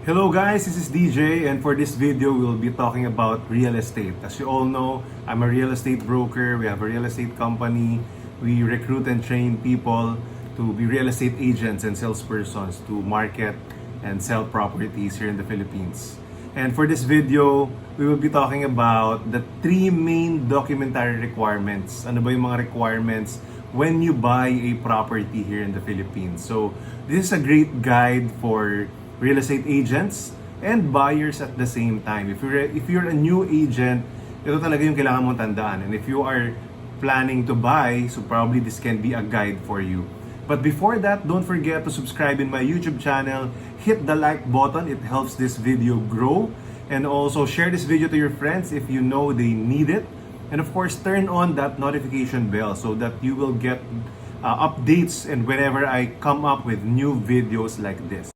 Hello guys, this is DJ, and for this video we'll be talking about real estate. As you all know, I'm a real estate broker. We have a real estate company. We recruit and train people to be real estate agents and salespersons to market and sell properties here in the Philippines. And for this video, we will be talking about the three main documentary requirements. Ano ba yung mga requirements when you buy a property here in the Philippines? So, this is a great guide for real estate agents and buyers at the same time. If you're a new agent, ito talaga yung kailangan mong tandaan. And if you are planning to buy, so probably this can be a guide for you. But before that, don't forget to subscribe in my YouTube channel. Hit the like button. It helps this video grow. And also share this video to your friends if you know they need it. And of course, turn on that notification bell so that you will get updates and whenever I come up with new videos like this.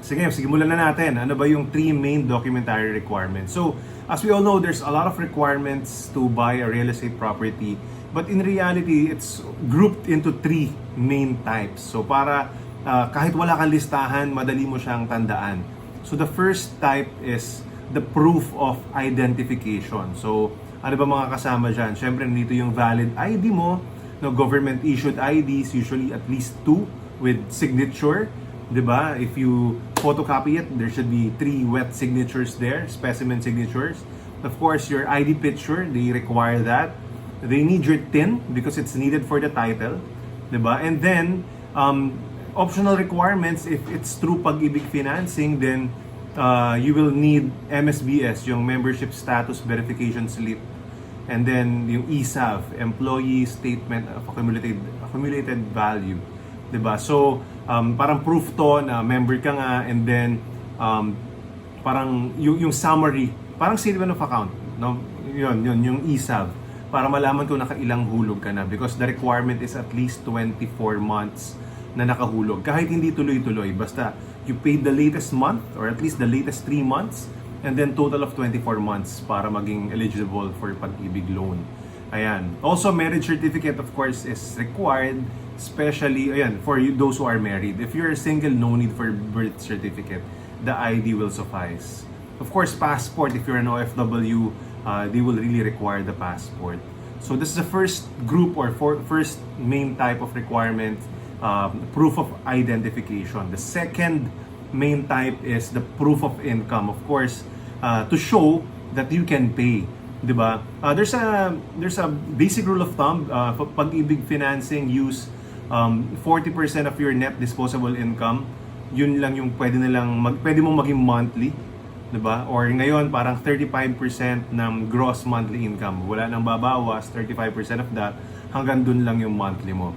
Sige, simulan na natin. Ano ba yung three main documentary requirements? So, as we all know, there's a lot of requirements to buy a real estate property. But in reality, it's grouped into three main types. So, para kahit wala kang listahan, madali mo siyang tandaan. So, the first type is the proof of identification. So, ano ba mga kasama dyan? Siyempre, nandito yung valid ID mo, no, government-issued IDs, usually at least 2 with signature. Diba? If you photocopy it, there should be 3 wet signatures there, specimen signatures. Of course, your ID picture, they require that. They need your TIN because it's needed for the title. Diba? And then, optional requirements, if it's through Pag-ibig financing, then you will need MSBS, yung Membership Status Verification Slip. And then, yung ESAV, Employee Statement of Accumulated Value. Diba? So, parang proof to na member ka nga, and then parang yung summary, parang statement of account, no? Yun yung ESAV, para malaman kung nakailang hulog ka na, because the requirement is at least 24 months na nakahulog. Kahit hindi tuloy-tuloy, basta you paid the latest month or at least the latest 3 months, and then total of 24 months para maging eligible for Pag-ibig loan. Ayan. Also, marriage certificate of course is required, especially ayan, for those who are married. If you're single, no need for birth certificate. The ID will suffice. Of course, passport. If you're an OFW, they will really require the passport. So this is the first group or first main type of requirement, proof of identification. The second main type is the proof of income. Of course, to show that you can pay. Diba? There's a basic rule of thumb. Pag-ibig financing, use 40% of your net disposable income. Yun lang yung pwede mong maging monthly, 'di ba? Or ngayon parang 35% ng gross monthly income. Wala nang babawas, 35% of that, hanggang dun lang yung monthly mo.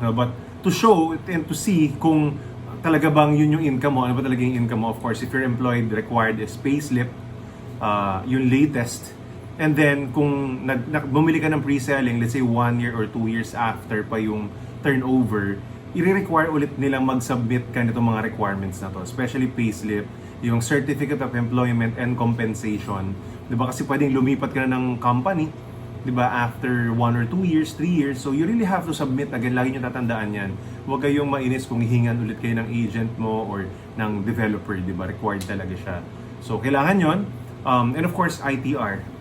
But to show and to see kung talaga bang yun yung income mo, ano ba talaga yung income mo, of course, if you're employed, required is Payslip, yung latest. And then, kung bumili ka ng pre-selling, let's say 1 year or 2 years after pa yung turnover, i-require ulit nilang mag-submit ka nitong mga requirements na to. Especially Payslip, yung Certificate of Employment and Compensation. Diba? Kasi pwedeng lumipat ka na ng company, diba? After 1 or 2 years, 3 years. So, you really have to submit. Again, lagi nyo tatandaan yan. Huwag kayong mainis kung hihingan ulit kayo ng agent mo or ng developer, diba? Required talaga siya. So, kailangan yon. And of course, ITR.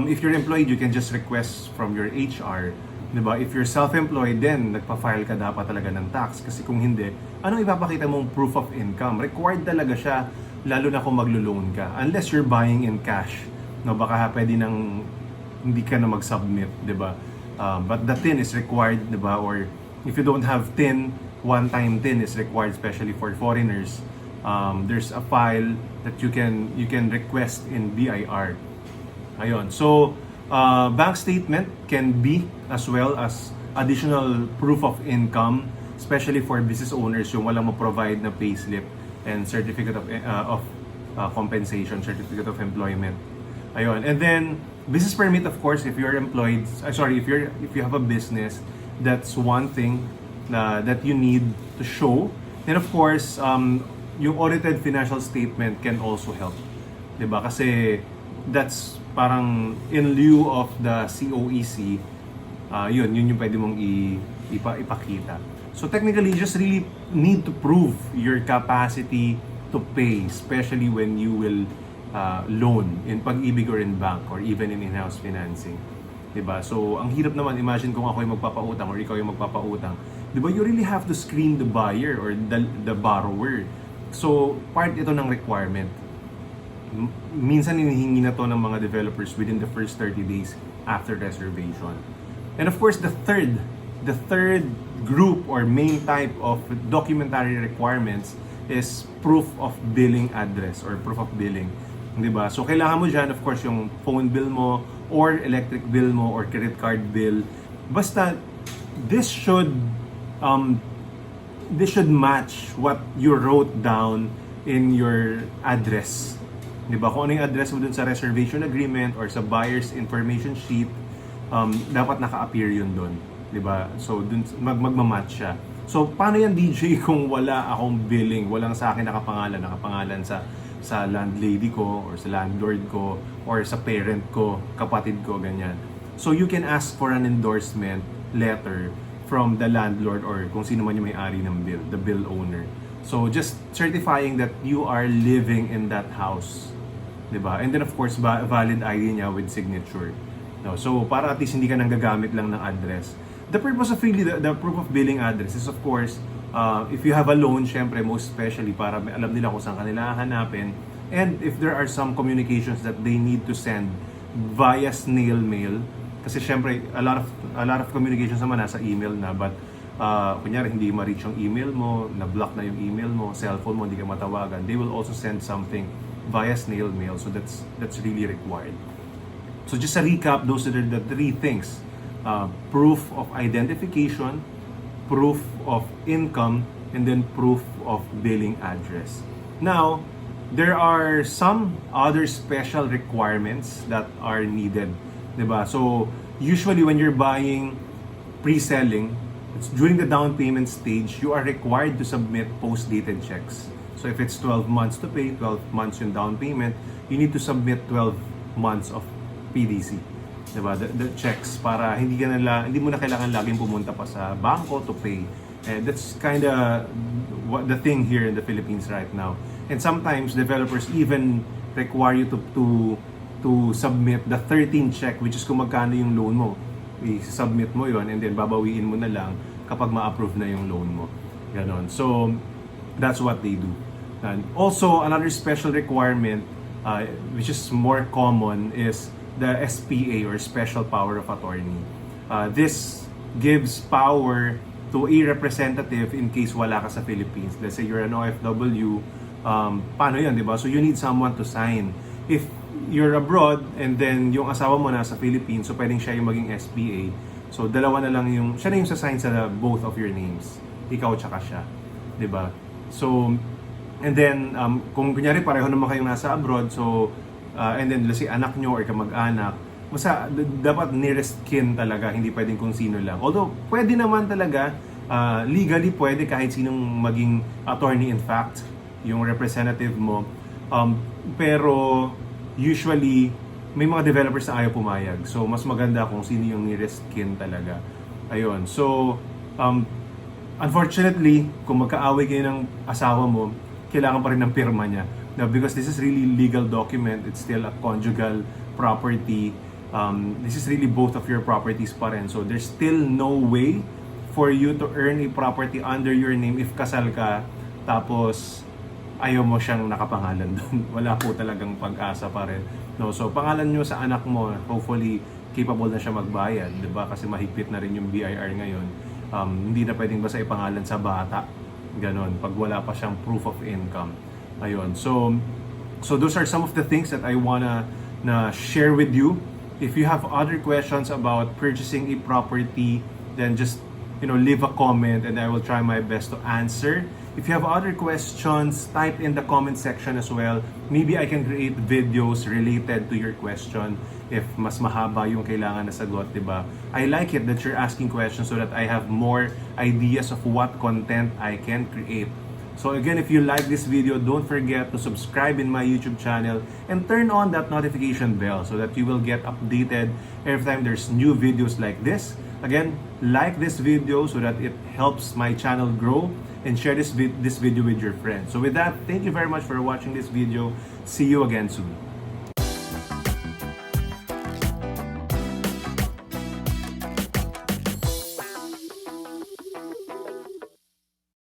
If you're employed, you can just request from your HR. Diba? If you're self-employed, then nagpa-file ka dapat talaga ng tax. Kasi kung hindi, anong ipapakita mong proof of income? Required talaga siya, lalo na kung maglo-loan ka. Unless you're buying in cash. No, baka pwede nang hindi ka na mag-submit, diba? But the TIN is required, diba? Or if you don't have TIN, one-time TIN is required, especially for foreigners. There's a file that you can request in BIR. Ayun. So, bank statement can be as well as additional proof of income, especially for business owners yung walang ma-provide na payslip and certificate of compensation, certificate of employment. Ayun. And then business permit, of course, if you're employed, if you have a business, that's one thing that you need to show. And of course, yung audited financial statement can also help. 'Di ba? Kasi that's parang in lieu of the COEC, yun yung pwede mong ipakita. So technically, you just really need to prove your capacity to pay, especially when you will loan in pag-ibig or in bank or even in in-house financing. Diba? So, ang hirap naman, imagine kung ako yung magpapautang or ikaw yung magpapautang. Diba? You really have to screen the buyer or the borrower. So, part ito ng requirement. Minsan hinihingi na to ng mga developers within the first 30 days after reservation. And of course, the third group or main type of documentary requirements is proof of billing address or proof of billing. Diba? So, kailangan mo dyan, of course, yung phone bill mo or electric bill mo or credit card bill. Basta, this should match what you wrote down in your address. Diba? Kung ano yung address mo dun sa reservation agreement or sa buyer's information sheet, dapat naka-appear yun dun. Diba? So, dun, magmamatch siya. So, paano yan, DJ, kung wala akong billing, walang sa akin nakapangalan sa landlady ko or sa landlord ko or sa parent ko, kapatid ko, ganyan. So, you can ask for an endorsement letter from the landlord or kung sino man yung may-ari ng bill, the bill owner. So, just certifying that you are living in that house. Diba? And then, of course, valid ID niya with signature. No? So, para at least hindi ka nang gagamit lang ng address. The purpose of really the proof of billing address is, of course, if you have a loan, syempre, most especially para alam nila kung saan kanila hanapin. And if there are some communications that they need to send via snail mail, kasi syempre, a lot of communications naman nasa email na, but kunyari hindi ma-reach yung email mo, na-block na yung email mo, cellphone mo, hindi ka matawagan, they will also send something via snail mail. So that's really required. So just a recap, those are the three things. Proof of identification, proof of income, and then proof of billing address. Now, there are some other special requirements that are needed, diba? So, usually when you're buying pre-selling, it's during the down payment stage, you are required to submit post-dated checks. So, if it's 12 months to pay, 12 months yung down payment, you need to submit 12 months of PDC. Diba? The checks para hindi mo na kailangan laging pumunta pa sa bangko to pay. And that's kind of the thing here in the Philippines right now. And sometimes developers even require you to submit the 13th check, which is kung magkano yung loan mo. I-submit mo yon and then babawiin mo na lang kapag ma-approve na yung loan mo. Ganon. So that's what they do. And also another special requirement which is more common is the SPA or Special Power of Attorney. This gives power to a representative in case wala ka sa Philippines. Let's say you're an OFW, paano yan, di ba? So you need someone to sign. If you're abroad and then yung asawa mo nasa Philippines, so pwedeng siya yung maging SPA. So dalawa na lang siya na yung sasign sa both of your names. Ikaw tsaka siya. Di ba? So, and then, kung kunyari pareho naman kayong nasa abroad, so and then let's say anak nyo or kamag-anak, dapat nearest kin talaga, hindi pwedeng kung sino lang. Although pwede naman talaga, legally pwede kahit sinong maging attorney in fact, yung representative mo. Pero usually may mga developers na ayaw pumayag. So mas maganda kung sino yung nearest kin talaga. Ayun. So unfortunately, kung magkaaway kayo ng asawa mo, kailangan pa rin ng pirma niya. Now, because this is really legal document, it's still a conjugal property. This is really both of your properties pa rin. So, there's still no way for you to earn a property under your name if kasal ka, tapos ayaw mo siyang nakapangalan doon. Wala po talagang pag-asa pa rin. No? So, pangalan nyo sa anak mo, hopefully, capable na siya magbayad. Diba? Kasi mahigpit na rin yung BIR ngayon. Hindi na pwedeng basta ipangalan sa bata. Ganon. Pag wala pa siyang proof of income. Ayun. So those are some of the things that I wanna share with you. If you have other questions about purchasing a property, then just leave a comment and I will try my best to answer. If you have other questions, type in the comment section as well. Maybe I can create videos related to your question if mas mahaba yung kailangan na sagot, diba? I like it that you're asking questions so that I have more ideas of what content I can create. So again, if you like this video, don't forget to subscribe in my YouTube channel and turn on that notification bell so that you will get updated every time there's new videos like this. Again, like this video so that it helps my channel grow, and share this video with your friends. So with that, thank you very much for watching this video. See you again soon.